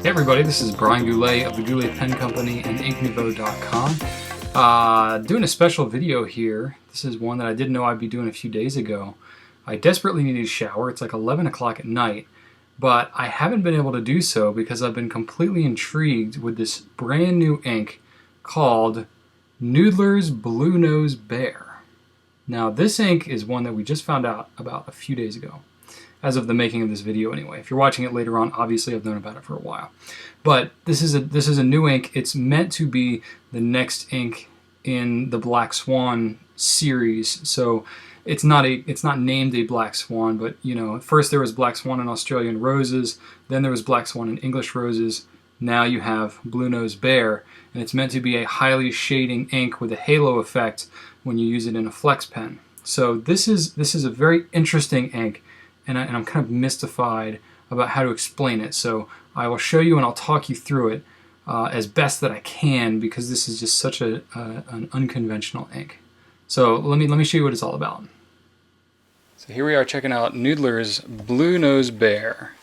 Hey everybody, this is Brian Goulet of the Goulet Pen Company and InkNouveau.com. Doing a special video here. This is one that I didn't know I'd be doing a few days ago. I desperately need a shower. It's like 11 o'clock at night, but I haven't been able to do so because I've been completely intrigued with this brand new ink called Noodler's Blue Nose Bear. Now this ink is one that we just found out about a few days ago. As of the making of this video anyway. If you're watching it later on, obviously I've known about it for a while. But this is a new ink. It's meant to be the next ink in the Black Swan series. So it's not named a Black Swan, but you know, first there was Black Swan in Australian Roses, then there was Black Swan in English Roses, now you have Blue Nose Bear, and it's meant to be a highly shading ink with a halo effect when you use it in a flex pen. So this is a very interesting ink. And I'm kind of mystified about how to explain it. So I will show you and I'll talk you through it as best that I can, because this is just such an unconventional ink. So let me show you what it's all about. So here we are checking out Noodler's Blue Nose Bear.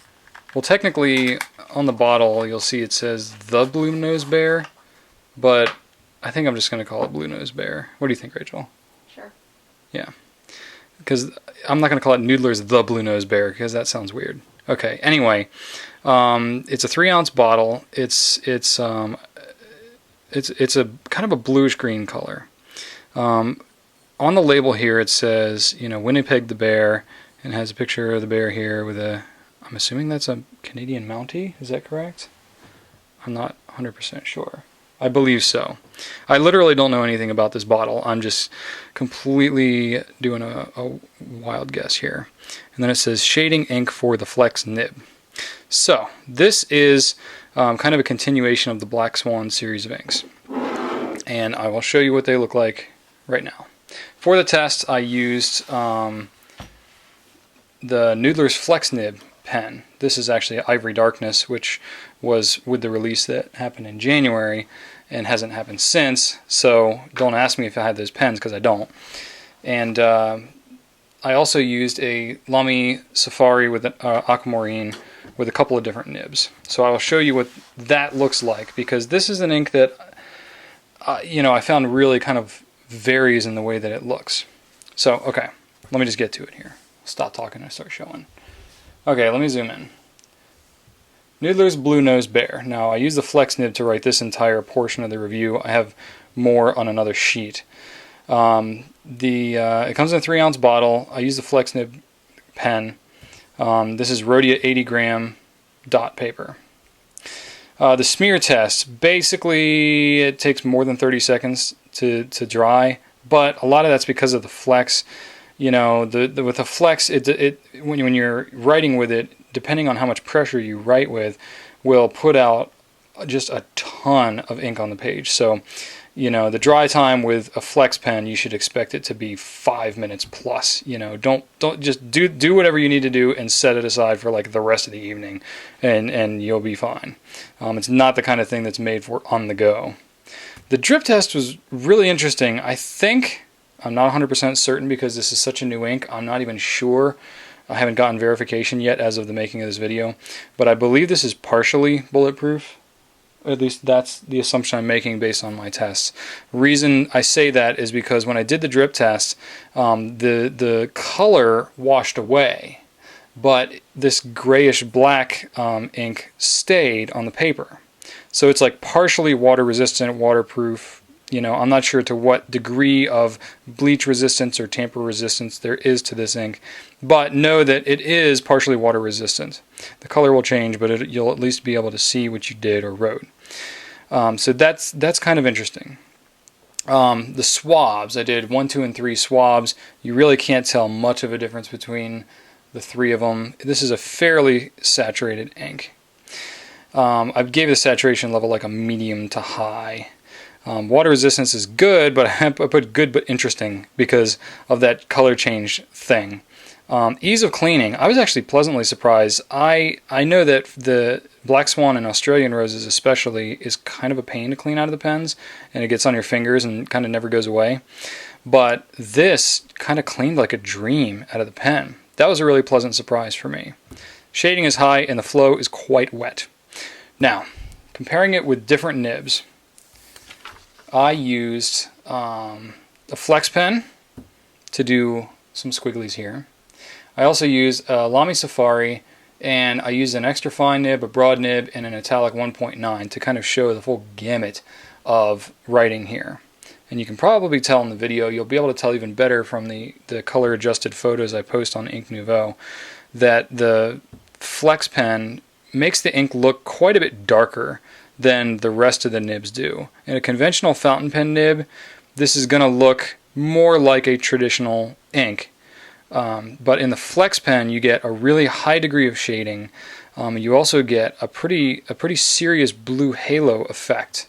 Well, technically on the bottle you'll see it says the Blue Nose Bear, but I think I'm just going to call it Blue Nose Bear. What do you think, Rachel? Sure. Yeah. Because I'm not going to call it Noodler's The Blue Nose Bear because that sounds weird. Okay, anyway, it's a 3-ounce bottle. It's a kind of a bluish green color. On the label here it says, you know, Winnipeg the Bear, and has a picture of the bear here with a, I'm assuming that's a Canadian Mountie. Is that correct? I'm not 100% sure. I believe so. I literally don't know anything about this bottle. I'm just completely doing a wild guess here. And then it says shading ink for the flex nib. So this is kind of a continuation of the Black Swan series of inks. And I will show you what they look like right now. For the test I used the Noodler's Flex Nib pen. This is actually Ivory Darkness, which was with the release that happened in January and hasn't happened since, so don't ask me if I had those pens, because I don't. And I also used a Lamy Safari with an aquamarine with a couple of different nibs. So I will show you what that looks like, because this is an ink that you know, I found really kind of varies in the way that it looks. So okay, let me just get to it here. Stop talking and start showing. Okay, let me zoom in. Noodler's Blue Nose Bear. Now I use the flex nib to write this entire portion of the review. I have more on another sheet. It comes in a 3-ounce bottle. I use the flex nib pen. This is Rhodia 80-gram dot paper. The smear test, basically it takes more than 30 seconds to dry, but a lot of that's because of the flex. You know, with the flex, when you're writing with it, depending on how much pressure you write with, will put out just a ton of ink on the page. So, you know, the dry time with a flex pen, you should expect it to be 5 minutes plus. You know, don't just do whatever you need to do and set it aside for like the rest of the evening, and you'll be fine. It's not the kind of thing that's made for on the go. The drip test was really interesting. I'm not 100% certain because this is such a new ink. I'm not even sure. I haven't gotten verification yet as of the making of this video. But I believe this is partially bulletproof. At least that's the assumption I'm making based on my tests. Reason I say that is because when I did the drip test, the color washed away. But this grayish black ink stayed on the paper. So it's like partially water resistant, waterproof. You know, I'm not sure to what degree of bleach resistance or tamper resistance there is to this ink, but know that it is partially water resistant. The color will change, but you'll at least be able to see what you did or wrote. So that's kind of interesting. The swabs, I did 1, 2, and 3 swabs. You really can't tell much of a difference between the 3 of them. This is a fairly saturated ink. I gave the saturation level like a medium to high. Water resistance is good, but I put good but interesting because of that color change thing. Ease of cleaning. I was actually pleasantly surprised. I know that the Black Swan and Australian Roses especially is kind of a pain to clean out of the pens, and it gets on your fingers and kind of never goes away. But this kind of cleaned like a dream out of the pen. that was a really pleasant surprise for me. Shading is high and the flow is quite wet. Now, comparing it with different nibs, I used a flex pen to do some squigglies here. I also used a Lamy Safari, and I used an extra fine nib, a broad nib, and an Italic 1.9 to kind of show the full gamut of writing here. And you can probably tell in the video, you'll be able to tell even better from the color adjusted photos I post on Ink Nouveau, that the flex pen makes the ink look quite a bit darker than the rest of the nibs do. In a conventional fountain pen nib, this is going to look more like a traditional ink. But in the flex pen, you get a really high degree of shading. You also get a pretty serious blue halo effect,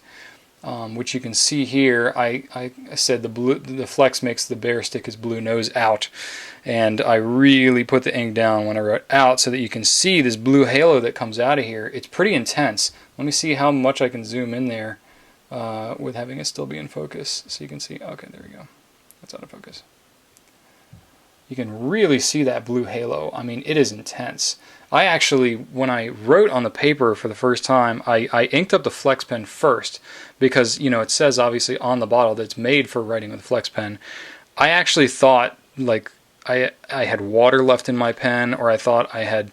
which you can see here. I said the flex makes the bare stick his blue nose out, and I really put the ink down when I wrote out so that you can see this blue halo that comes out of here. It's pretty intense. Let me see how much I can zoom in there with having it still be in focus, so you can see. Okay, there we go. That's out of focus. You can really see that blue halo. I mean, it is intense. I actually, when I wrote on the paper for the first time, I inked up the flex pen first because, you know, it says obviously on the bottle that it's made for writing with a flex pen. I actually thought like I had water left in my pen, or I thought I had,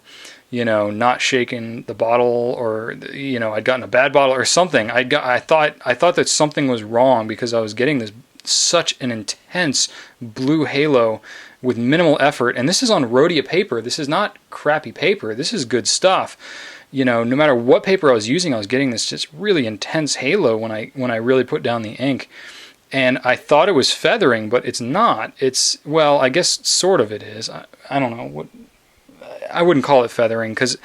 you know, not shaken the bottle, or, you know, I'd gotten a bad bottle or something. I thought that something was wrong because I was getting this such an intense blue halo with minimal effort, and this is on Rhodia paper. This is not crappy paper. This is good stuff. You know, no matter what paper I was using, I was getting this just really intense halo when I really put down the ink. And I thought it was feathering, but it's not. It's, well, I guess sort of it is. I don't know what. I wouldn't call it feathering, because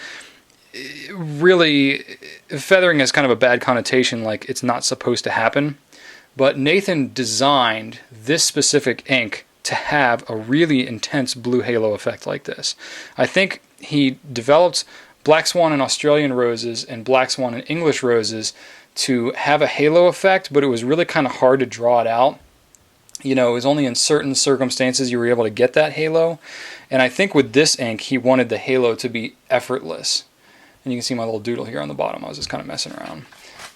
really feathering has kind of a bad connotation, like it's not supposed to happen. But Nathan designed this specific ink to have a really intense blue halo effect like this. I think he developed Black Swan and Australian roses and Black Swan and English roses to have a halo effect, but it was really kind of hard to draw it out. You know, it was only in certain circumstances you were able to get that halo. And I think with this ink, he wanted the halo to be effortless. And you can see my little doodle here on the bottom. I was just kind of messing around.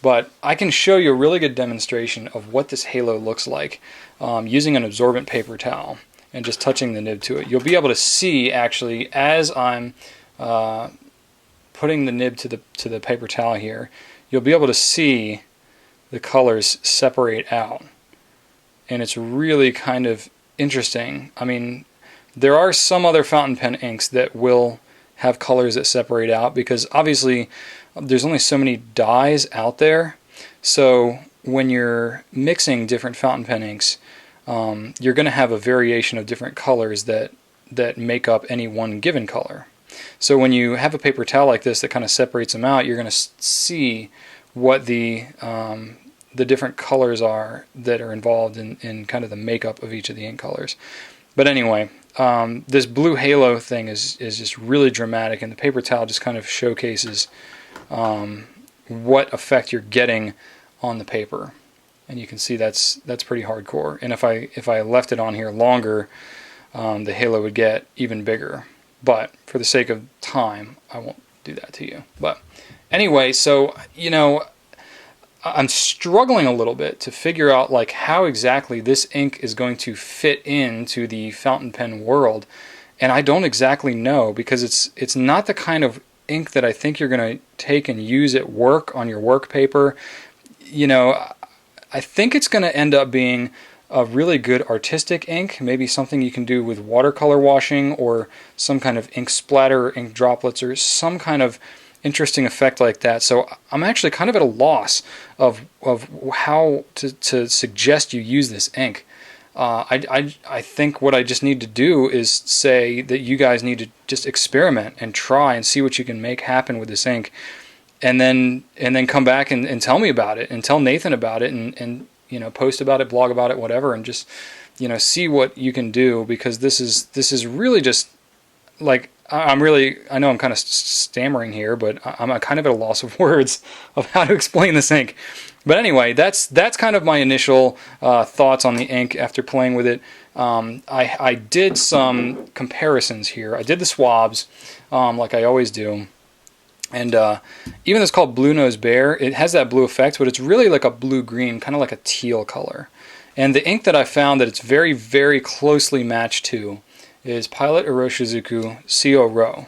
But I can show you a really good demonstration of what this halo looks like using an absorbent paper towel and just touching the nib to it. You'll be able to see, actually, as I'm putting the nib to the paper towel here, you'll be able to see the colors separate out. And it's really kind of interesting. I mean, there are some other fountain pen inks that will have colors that separate out, because obviously there's only so many dyes out there. So when you're mixing different fountain pen inks, you're going to have a variation of different colors that make up any one given color. So when you have a paper towel like this that kind of separates them out, you're going to see what the different colors are that are involved in kind of the makeup of each of the ink colors. But anyway, this blue halo thing is just really dramatic, and the paper towel just kind of showcases what effect you're getting on the paper. And you can see that's pretty hardcore. And if I left it on here longer, the halo would get even bigger. But for the sake of time, I won't do that to you. But anyway, so, you know, I'm struggling a little bit to figure out like how exactly this ink is going to fit into the fountain pen world, and I don't exactly know, because it's not the kind of ink that I think you're going to take and use at work on your work paper. You know, I think it's going to end up being a really good artistic ink, maybe something you can do with watercolor washing or some kind of ink splatter, ink droplets, or some kind of interesting effect like that. So I'm actually kind of at a loss of how to suggest you use this ink. I think what I just need to do is say that you guys need to just experiment and try and see what you can make happen with this ink, and then come back and tell me about it, and tell Nathan about it, and you know, post about it, blog about it, whatever, and just, you know, see what you can do, because this is really just like, I know I'm kind of stammering here, but I'm kind of at a loss of words of how to explain this ink. But anyway, that's kind of my initial thoughts on the ink after playing with it. I did some comparisons here. I did the swabs, like I always do. And even though it's called Blue Nose Bear, it has that blue effect, but it's really like a blue-green, kind of like a teal color. And the ink that I found that it's very, very closely matched to is Pilot Iroshizuku CO Ro.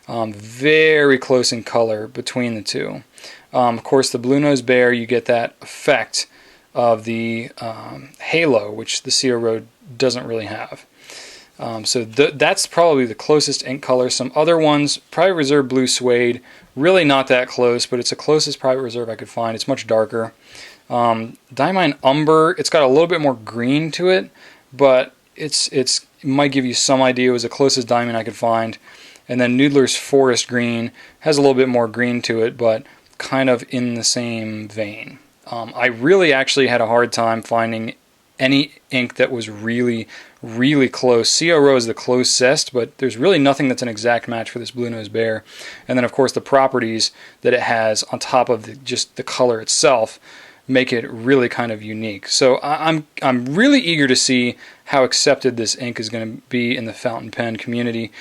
Very close in color between the two. Of course, the Blue Nose Bear, you get that effect of the halo, which the CO Ro doesn't really have. So that's probably the closest ink color. Some other ones, Private Reserve Blue Suede, really not that close, but it's the closest Private Reserve I could find. It's much darker. Diamine Umber, it's got a little bit more green to it, but it might give you some idea. It was the closest diamond I could find. And then Noodler's Forest Green has a little bit more green to it, but kind of in the same vein. I really actually had a hard time finding any ink that was really, really close. CO Ro is the closest, but there's really nothing that's an exact match for this Blue Nose Bear. And then, of course, the properties that it has on top of just the color itself make it really kind of unique. So I'm really eager to see how accepted this ink is going to be in the fountain pen community.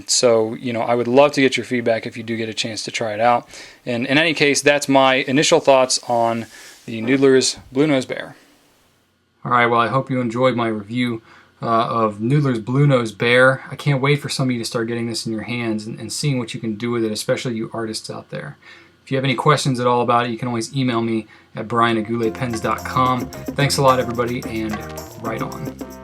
So, I would love to get your feedback if you do get a chance to try it out. And in any case, that's my initial thoughts on the Noodler's Blue Nose Bear. All right, well, I hope you enjoyed my review of Noodler's Blue Nose Bear. I can't wait for some of you to start getting this in your hands and seeing what you can do with it, especially you artists out there. If you have any questions at all about it, you can always email me at brian@gouletpens.com. Thanks a lot, everybody, and write on.